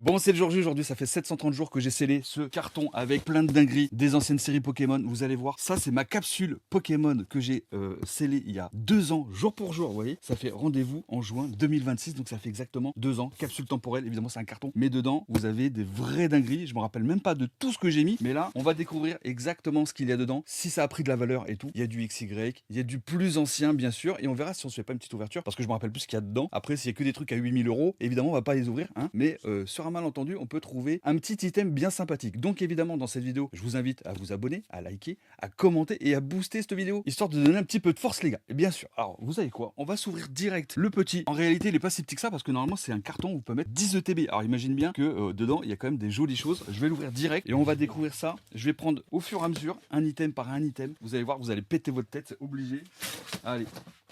Bon, c'est le jour J aujourd'hui, ça fait 730 jours que j'ai scellé ce carton avec plein de dingueries des anciennes séries Pokémon. Vous allez voir, ça c'est ma capsule Pokémon que j'ai scellée il y a 2 ans, jour pour jour, vous voyez. Ça fait rendez-vous en juin 2026, donc ça fait exactement 2 ans. Capsule temporelle, évidemment c'est un carton, mais dedans vous avez des vraies dingueries. Je me rappelle même pas de tout ce que j'ai mis, mais là on va découvrir exactement ce qu'il y a dedans, si ça a pris de la valeur et tout. Il y a du XY, il y a du plus ancien bien sûr, et on verra si on se fait pas une petite ouverture, parce que je me rappelle plus ce qu'il y a dedans. Après s'il y a que des trucs à 8000 euros, évidemment on va pas les ouvrir, hein, mais sur un malentendu, on peut trouver un petit item bien sympathique. Donc évidemment, dans cette vidéo, je vous invite à vous abonner, à liker, à commenter et à booster cette vidéo, histoire de donner un petit peu de force, les gars. Et bien sûr, alors vous savez quoi, on va s'ouvrir direct le petit. En réalité, il est pas si petit que ça, parce que normalement, c'est un carton où on peut mettre 10 ETB. Alors imagine bien que dedans, il y a quand même des jolies choses. Je vais l'ouvrir direct et on va découvrir ça. Je vais prendre au fur et à mesure, un item par un item. Vous allez voir, vous allez péter votre tête, c'est obligé. Allez.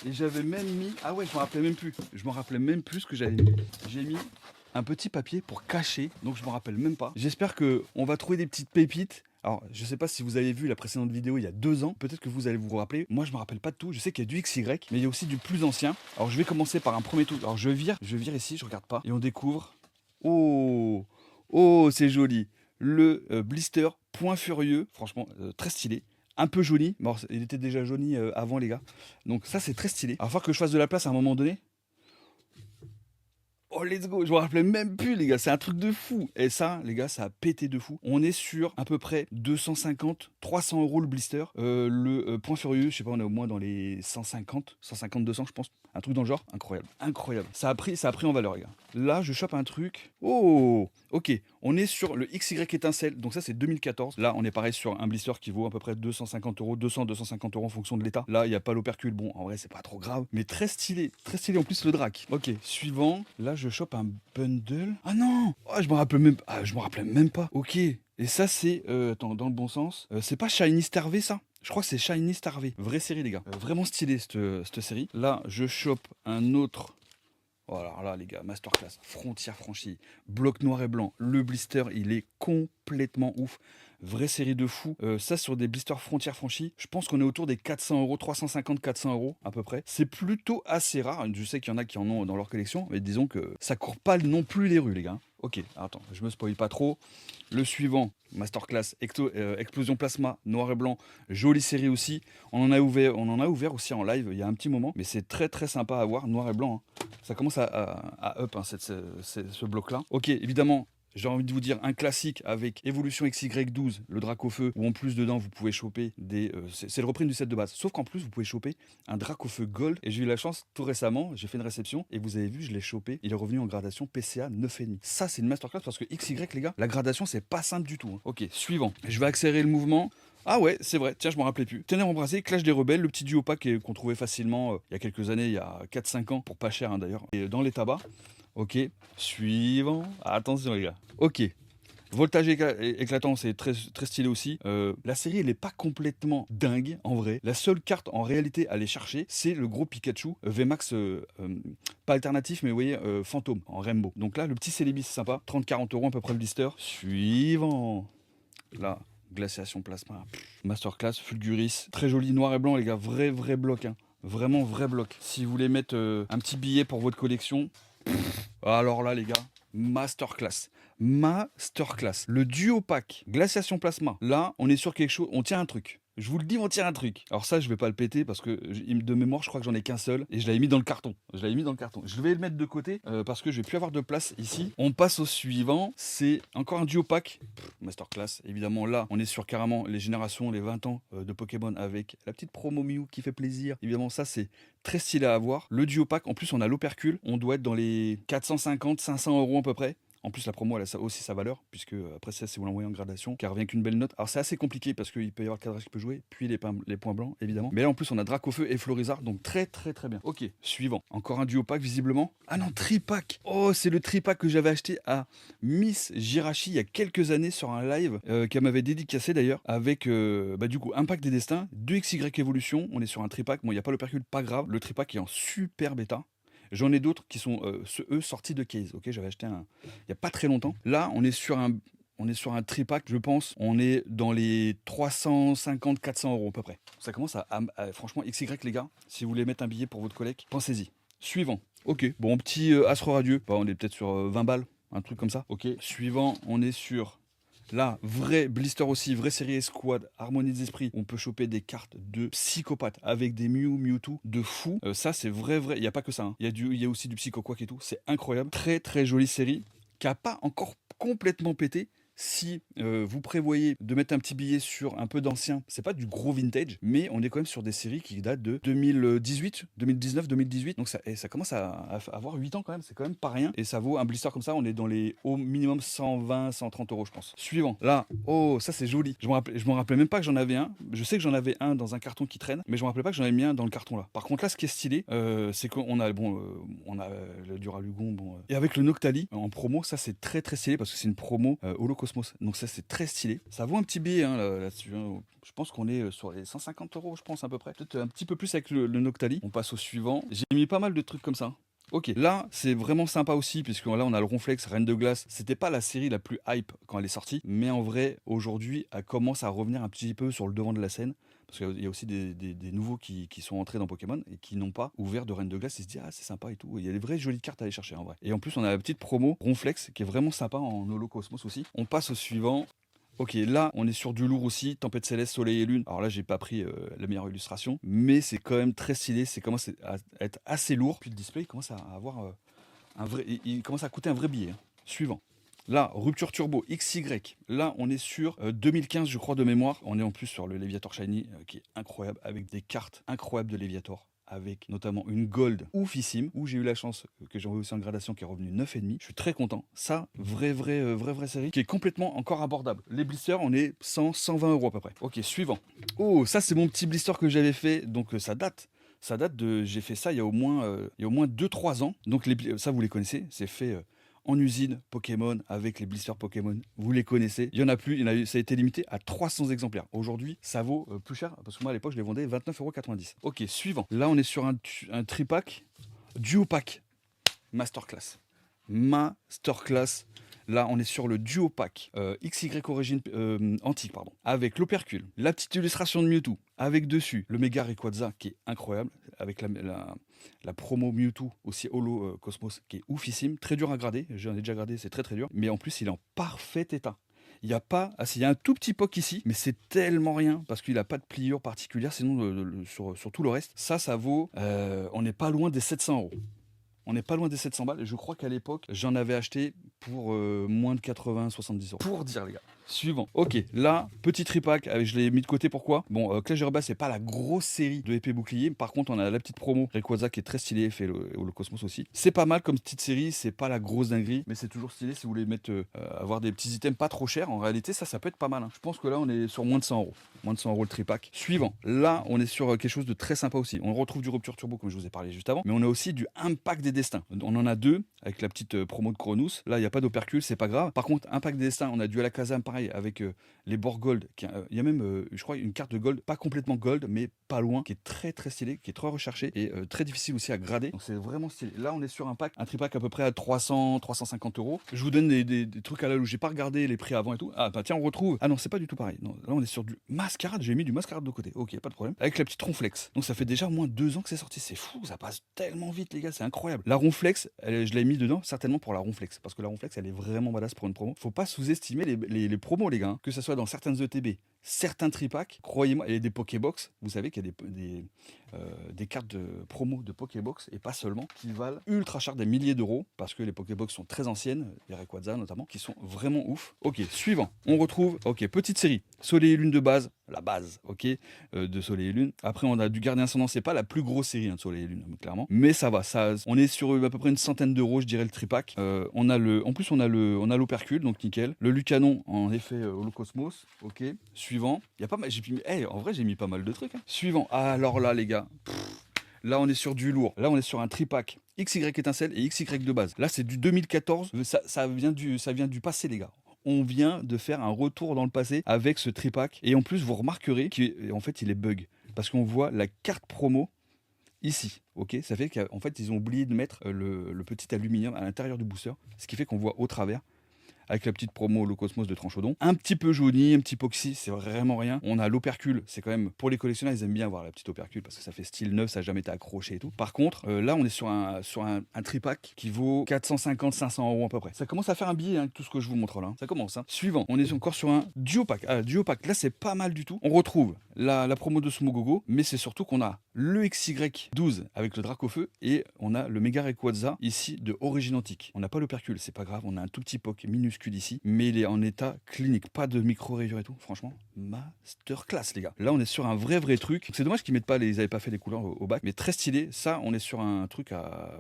Et j'avais même mis... Ah ouais, je me rappelais même plus. Je me rappelais même plus ce que j'avais mis. J'ai mis un petit papier pour cacher, donc je me rappelle même pas. J'espère que on va trouver des petites pépites. Alors, je sais pas si vous avez vu la précédente vidéo il y a 2 ans, peut-être que vous allez vous rappeler. Moi, je me rappelle pas de tout. Je sais qu'il y a du XY, mais il y a aussi du plus ancien. Alors, je vais commencer par un premier tour. Alors, je vire ici, je regarde pas, et on découvre. Oh, oh, c'est joli. Le blister Point Furieux, franchement, très stylé. Un peu jauni. Bon, il était déjà jauni avant, les gars. Donc, ça, c'est très stylé. Alors, il va falloir que je fasse de la place à un moment donné. Oh let's go, je me rappelais même plus les gars, c'est un truc de fou. Et ça les gars, ça a pété de fou. On est sur à peu près 250, 300 euros le blister. Le Point Furieux, je sais pas, on est au moins dans les 150, 150, 200 je pense. Un truc dans le genre, incroyable, incroyable. Ça a pris en valeur les gars. Là je chope un truc. Oh, ok, on est sur le XY étincelle, donc ça c'est 2014. Là on est pareil sur un blister qui vaut à peu près 250 euros, 200, 250 euros en fonction de l'état. Là il n'y a pas l'opercule, bon en vrai c'est pas trop grave, mais très stylé en plus le drac. Ok, suivant, là je chope un bundle. Ah non, oh, je me rappelais même pas. Ok, et ça c'est, attends, dans le bon sens, c'est pas Shiny Star V ça? Je crois que c'est Shiny Star V. Vraie série les gars, vraiment stylé cette série. Là je chope un autre. Oh, alors là, les gars, masterclass, frontière franchie, bloc noir et blanc. Le blister, il est complètement ouf. Vraie série de fous. Ça, sur des blisters frontières franchies, je pense qu'on est autour des 400 euros, 350, 400 euros à peu près. C'est plutôt assez rare. Je sais qu'il y en a qui en ont dans leur collection, mais disons que ça court pas non plus les rues, les gars. Ok, attends, je me spoil pas trop. Le suivant, masterclass, explosion plasma, noir et blanc, jolie série aussi. On en a ouvert aussi en live il y a un petit moment, mais c'est très très sympa à voir, noir et blanc. Hein. Ça commence à up hein, ce bloc-là. Ok, évidemment, j'ai envie de vous dire un classique avec évolution XY12, le Dracofeu, où en plus dedans vous pouvez choper des. C'est le reprint du set de base. Sauf qu'en plus vous pouvez choper un Dracofeu Gold. Et j'ai eu la chance tout récemment, j'ai fait une réception et vous avez vu, je l'ai chopé. Il est revenu en gradation PCA 9,5. Ça c'est une masterclass parce que XY les gars, la gradation c'est pas simple du tout. Hein. Ok, suivant. Je vais accélérer le mouvement. Ah ouais, c'est vrai, tiens, je m'en rappelais plus. Ténèbres embrasées, Clash des rebelles, le petit duo pack qu'on trouvait facilement il y a quelques années, il y a 4-5 ans, pour pas cher hein, d'ailleurs, et dans les tabacs. Ok, suivant. Attention les gars. Ok. Voltage éclatant, c'est très, très stylé aussi. La série, elle est pas complètement dingue, en vrai. La seule carte, en réalité, à aller chercher, c'est le gros Pikachu VMAX, pas alternatif, mais vous voyez, fantôme, en Rainbow. Donc là, le petit Celebi, c'est sympa. 30-40 euros à peu près le blister. Suivant. Là, glaciation plasma. Masterclass, Fulguris. Très joli, noir et blanc, les gars. Vrai bloc, hein. Vraiment vrai bloc. Si vous voulez mettre un petit billet pour votre collection, alors là, les gars, masterclass. Masterclass. Le duo pack glaciation plasma. Là, on est sur quelque chose. On tient un truc. Je vous le dis, on tient un truc. Alors ça, je vais pas le péter parce que de mémoire, je crois que j'en ai qu'un seul et je l'avais mis dans le carton. Je vais le mettre de côté parce que je vais plus avoir de place ici. On passe au suivant. C'est encore un duo pack. Masterclass. Évidemment, là, on est sur carrément les générations, les 20 ans de Pokémon avec la petite promo Mew qui fait plaisir. Évidemment, ça, c'est très stylé à avoir. Le duo pack, en plus, on a l'opercule. On doit être dans les 450, 500 euros à peu près. En plus, la promo, elle a aussi sa valeur, puisque après ça, c'est vous l'envoyez en gradation, car revient qu'une belle note. Alors, c'est assez compliqué parce qu'il peut y avoir le cadrage qui peut jouer, puis les points blancs, évidemment. Mais là, en plus, on a Dracofeu et Florizard, donc très bien. Ok, suivant. Encore un duo pack, visiblement. Ah non, tripack. Oh, c'est le tripack que j'avais acheté à Miss Jirachi il y a quelques années sur un live qu'elle m'avait dédicacé d'ailleurs, avec du coup un pack des destins, 2 XY Evolution. On est sur un tripack. Bon, il n'y a pas l'opercule, pas grave. Le tripack est en super bêta. J'en ai d'autres qui sont, eux, sortis de case. Ok, j'avais acheté un il n'y a pas très longtemps. Là, on est sur un tripack, je pense. On est dans les 350-400 euros à peu près. Ça commence franchement, XY les gars, si vous voulez mettre un billet pour votre collègue, pensez-y. Suivant. Ok, bon, petit Astre Radieux. Bah, on est peut-être sur 20 balles. un truc comme ça. Ok, suivant, on est sur... Là, vrai blister aussi, vraie série escouade, harmonie des esprits. On peut choper des cartes de psychopathes avec des Mew, Mewtwo de fou. Ça, c'est vrai. Il n'y a pas que ça. Hein. Il y a aussi du Psycho Quack et tout. C'est incroyable. Très, très jolie série qui n'a pas encore complètement pété. Si vous prévoyez de mettre un petit billet sur un peu d'ancien, c'est pas du gros vintage, mais on est quand même sur des séries qui datent de 2018, 2019, 2018. Donc ça commence à avoir 8 ans quand même, c'est quand même pas rien. Et ça vaut un blister comme ça, on est dans les au minimum 120, 130 euros, je pense. Suivant, là, oh, ça c'est joli. Je me rappelais même pas que j'en avais un. Je sais que j'en avais un dans un carton qui traîne, mais je me rappelais pas que j'en avais mis un dans le carton là. Par contre, là, ce qui est stylé, c'est qu'on a, on a le Duralugon, et avec le Noctali en promo, ça c'est très très stylé parce que c'est une promo Holocosmos. Donc ça c'est très stylé. Ça vaut un petit billet hein, là-dessus. Hein. Je pense qu'on est sur les 150 euros, je pense à peu près. Peut-être un petit peu plus avec le Noctali. On passe au suivant. J'ai mis pas mal de trucs comme ça. Ok, là c'est vraiment sympa aussi puisque là on a le Ronflex, Reine de Glace. C'était pas la série la plus hype quand elle est sortie, mais en vrai aujourd'hui elle commence à revenir un petit peu sur le devant de la scène. Parce qu'il y a aussi des nouveaux qui sont entrés dans Pokémon et qui n'ont pas ouvert de Reine de Glace. Ils se disent ah c'est sympa et tout. Il y a des vraies jolies cartes à aller chercher en vrai. Et en plus on a la petite promo Ronflex qui est vraiment sympa en Holocosmos aussi. On passe au suivant. Ok, là, on est sur du lourd aussi, Tempête Céleste, Soleil et Lune. Alors là, j'ai pas pris la meilleure illustration, mais c'est quand même très stylé, c'est commence à être assez lourd. Puis le display, il commence à avoir un vrai... Il commence à coûter un vrai billet. Hein. Suivant. Là, Rupture Turbo XY. Là, on est sur 2015, je crois, de mémoire. On est en plus sur le Léviator Shiny, qui est incroyable, avec des cartes incroyables de Léviator. Avec notamment une gold oufissime, où j'ai eu la chance que j'ai envoyé aussi en gradation qui est revenu 9,5. Je suis très content. Ça, vraie série, qui est complètement encore abordable. Les blisters, on est 100, 120 euros à peu près. Ok, suivant. Oh, ça c'est mon petit blister que j'avais fait, donc ça date. Ça date de... J'ai fait ça il y a au moins 2-3 ans. Donc ça, vous les connaissez, c'est fait... en usine Pokémon avec les blisters Pokémon, vous les connaissez. Il y en a plus, ça a été limité à 300 exemplaires. Aujourd'hui, ça vaut plus cher parce que moi à l'époque je les vendais 29,90 €. Ok, suivant. Là on est sur un tripack, duo pack, masterclass. Masterclass. Là, on est sur le duo pack XY origine antique, pardon, avec l'opercule, la petite illustration de Mewtwo, avec dessus le méga Rayquaza qui est incroyable, avec la promo Mewtwo aussi Holo Cosmos qui est oufissime, très dur à grader. J'en ai déjà gradé, c'est très très dur, mais en plus il est en parfait état. Il y a pas, il y a un tout petit poc ici, mais c'est tellement rien parce qu'il n'a pas de pliure particulière. Sinon, sur tout le reste, ça vaut, on n'est pas loin des 700 €. On n'est pas loin des 700 balles. Je crois qu'à l'époque, j'en avais acheté pour moins de 80-70 €. Pour dire, les gars. Suivant. Ok, là, petit tripack, je l'ai mis de côté, pourquoi? Bon, Clash Royale, c'est pas la grosse série de épée bouclier. Par contre, on a la petite promo Rayquaza qui est très stylée, fait le Cosmos aussi. C'est pas mal comme petite série, c'est pas la grosse dinguerie, mais c'est toujours stylé si vous voulez mettre, avoir des petits items pas trop chers. En réalité, ça peut être pas mal. Hein. Je pense que là, on est sur moins de 100 €. Moins de 100 € le tripack. Suivant. Là, on est sur quelque chose de très sympa aussi. On retrouve du Rupture Turbo, comme je vous ai parlé juste avant, mais on a aussi du Impact des Destins. On en a deux avec la petite promo de Cronus. Là, il n'y a pas d'opercule, c'est pas grave. Par contre, Impact des Destins, on a du Alakazam pareil avec les bords gold. Il y a même, je crois, une carte de gold, pas complètement gold, mais pas loin, qui est très très stylé, qui est très recherché et très difficile aussi à grader. Donc c'est vraiment stylé. Là, on est sur un tripack à peu près à 300-350 €. Je vous donne des trucs à la louche. J'ai pas regardé les prix avant et tout. Ah bah tiens, on retrouve. Ah non, c'est pas du tout pareil. Non, là, on est sur du mascarade. J'ai mis du mascarade de côté. Ok, pas de problème. Avec la petite Ronflex. Donc ça fait déjà au moins 2 ans que c'est sorti. C'est fou, ça passe tellement vite, les gars. C'est incroyable. La Ronflex, je l'ai mis dedans certainement pour la Ronflex. Parce que la Ronflex, elle est vraiment badass pour une promo. Faut pas sous-estimer les promos, les gars. Hein. Que ce soit dans certaines ETB, certains tripacks, croyez-moi, et des Pokébox. Vous savez qu'il y a des cartes de promo de Pokébox et pas seulement, qui valent ultra cher, des milliers d'euros, parce que les Pokébox sont très anciennes, les Rayquaza notamment, qui sont vraiment ouf. Ok, suivant, on retrouve, ok, petite série, Soleil et Lune de base, la base, ok, de Soleil et Lune. Après, on a du Gardien Ascendant, c'est pas la plus grosse série hein, de Soleil et Lune, clairement, mais ça va, on est sur à peu près une centaine d'euros, je dirais, le tripack. En plus, on a l'opercule, donc nickel. Le Lucanon, en effet, Holocosmos, ok. Suivant, il y a pas mal, en vrai, j'ai mis pas mal de trucs. Hein. Suivant, alors là, les gars, là, on est sur du lourd. Là, on est sur un tripack XY étincelle et XY de base. Là, c'est du 2014. Ça vient du passé, les gars. On vient de faire un retour dans le passé avec ce tripack. Et en plus, vous remarquerez qu'en fait, il est bug. Parce qu'on voit la carte promo ici. Ok, ça fait qu'en fait, ils ont oublié de mettre le petit aluminium à l'intérieur du booster. Ce qui fait qu'on voit au travers. avec la petite promo Le Cosmos de Tranchodon. Un petit peu jauni, un petit poxy, c'est vraiment rien. On a l'opercule, c'est quand même, pour les collectionneurs, ils aiment bien voir la petite opercule parce que ça fait style neuf, ça n'a jamais été accroché et tout. Par contre, là, on est sur un tripack qui vaut 450-500 euros à peu près. Ça commence à faire un billet, hein, tout ce que je vous montre là. Ça commence. Hein. Suivant, on est encore sur un duopack. Ah, duopack, là, c'est pas mal du tout. On retrouve la promo de Smogogo, mais c'est surtout qu'on a le XY12 avec le Dracofeu et on a le Mega Rayquaza ici de Origine Antique. On n'a pas l'opercule, c'est pas grave, on a un tout petit poke minuscule ici, mais il est en état clinique, pas de micro-rayures et tout. Franchement, masterclass les gars. Là, on est sur un vrai truc. C'est dommage qu'ils mettent pas ils avaient pas fait les couleurs au bac, mais très stylé. Ça, on est sur un truc à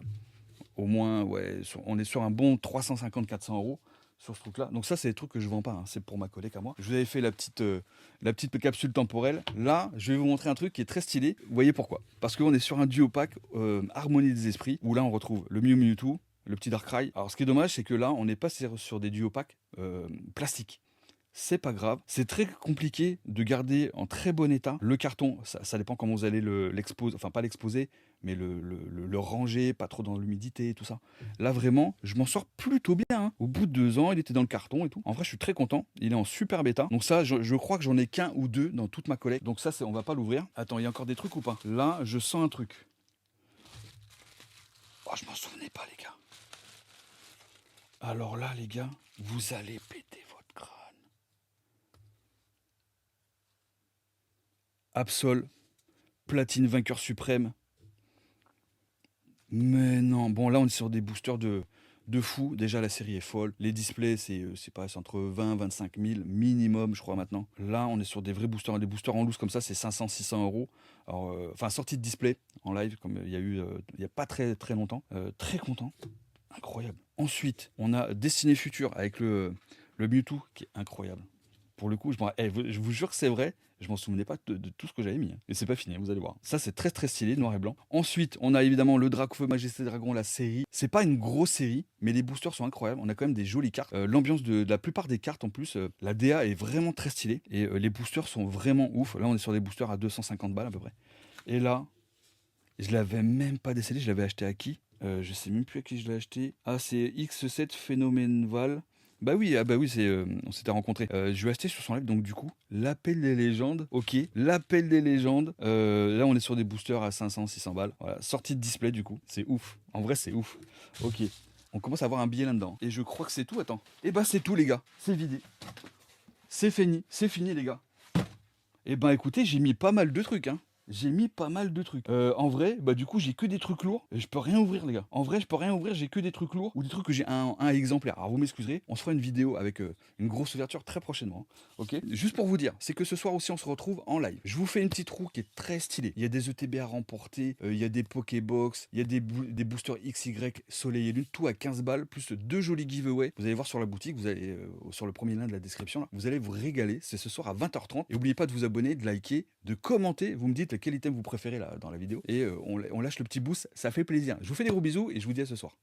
au moins, ouais, on est sur un bon 350-400 euros sur ce truc là. Donc ça, c'est des trucs que je vends pas, hein. C'est pour ma collègue à moi. Je vous avais fait la petite capsule temporelle. Là, je vais vous montrer un truc qui est très stylé. Vous voyez pourquoi? Parce qu'on est sur un duo pack Harmonie des Esprits, où là on retrouve le Mew Mewtwo, le petit Darkrai. Alors ce qui est dommage, c'est que là, on n'est pas sur des duo packs plastiques. C'est pas grave. C'est très compliqué de garder en très bon état le carton. Ça dépend comment vous allez l'exposer, enfin pas l'exposer, mais le ranger, pas trop dans l'humidité et tout ça. Là vraiment, je m'en sors plutôt bien. Hein. Au bout de 2 ans, il était dans le carton et tout. En vrai, je suis très content. Il est en super bêta. Donc ça, je crois que j'en ai qu'un ou deux dans toute ma collecte. Donc ça, on va pas l'ouvrir. Attends, il y a encore des trucs ou pas? Là, je sens un truc. Oh, je m'en souvenais pas, les gars. Alors là, les gars, vous allez péter votre crâne. Absol, platine vainqueur suprême. Mais non, bon là on est sur des boosters de fou. Déjà la série est folle. Les displays c'est entre 20 et 25 000 minimum je crois maintenant. Là on est sur des vrais boosters. Des boosters en loose comme ça c'est 500-600 euros. Alors, enfin sortie de display en live comme il y a eu il n'y a pas très longtemps. Très content. Incroyable. Ensuite on a Destinée Future avec le Mewtwo qui est incroyable. Pour le coup, je vous jure que c'est vrai. Je m'en souvenais pas de tout ce que j'avais mis. Hein. Et c'est pas fini, vous allez voir. Ça, c'est très stylé, noir et blanc. Ensuite, on a évidemment le Dracofeu Majesté Dragon, la série. C'est pas une grosse série, mais les boosters sont incroyables. On a quand même des jolies cartes. L'ambiance de la plupart des cartes, en plus, la DA est vraiment très stylée. Et les boosters sont vraiment ouf. Là, on est sur des boosters à 250 balles à peu près. Et là, je l'avais même pas décédé. Je l'avais acheté à qui? Je sais même plus à qui je l'ai acheté. Ah, c'est X7 Phénoménal. Bah oui, on s'était rencontrés. Je lui ai acheté sur son live, donc du coup, l'appel des légendes, ok, l'appel des légendes. Là, on est sur des boosters à 500-600 balles. Voilà, sortie de display, du coup, c'est ouf. En vrai, c'est ouf. Ok, on commence à avoir un billet là-dedans. Et je crois que c'est tout, attends. Et bah, c'est tout, les gars. C'est vidé. C'est fini, les gars. Et ben, écoutez, j'ai mis pas mal de trucs, hein. J'ai mis pas mal de trucs. En vrai, bah du coup, j'ai que des trucs lourds. Et je peux rien ouvrir, les gars. En vrai, je peux rien ouvrir. J'ai que des trucs lourds ou des trucs que j'ai un exemplaire. Alors, vous m'excuserez. On se fera une vidéo avec une grosse ouverture très prochainement. Ok. Juste pour vous dire, c'est que ce soir aussi, on se retrouve en live. Je vous fais une petite roue qui est très stylée. Il y a des ETB à remporter. Il y a des Pokébox. Il y a des boosters XY Soleil et Lune. Tout à 15 balles. Plus 2 jolis giveaways. Vous allez voir sur la boutique. Vous allez sur le premier lien de la description. Là, vous allez vous régaler. C'est ce soir à 20h30. Et n'oubliez pas de vous abonner, de liker, de commenter. Vous me dites quel item vous préférez là, dans la vidéo et on lâche le petit boost, ça fait plaisir. Je vous fais des gros bisous et je vous dis à ce soir.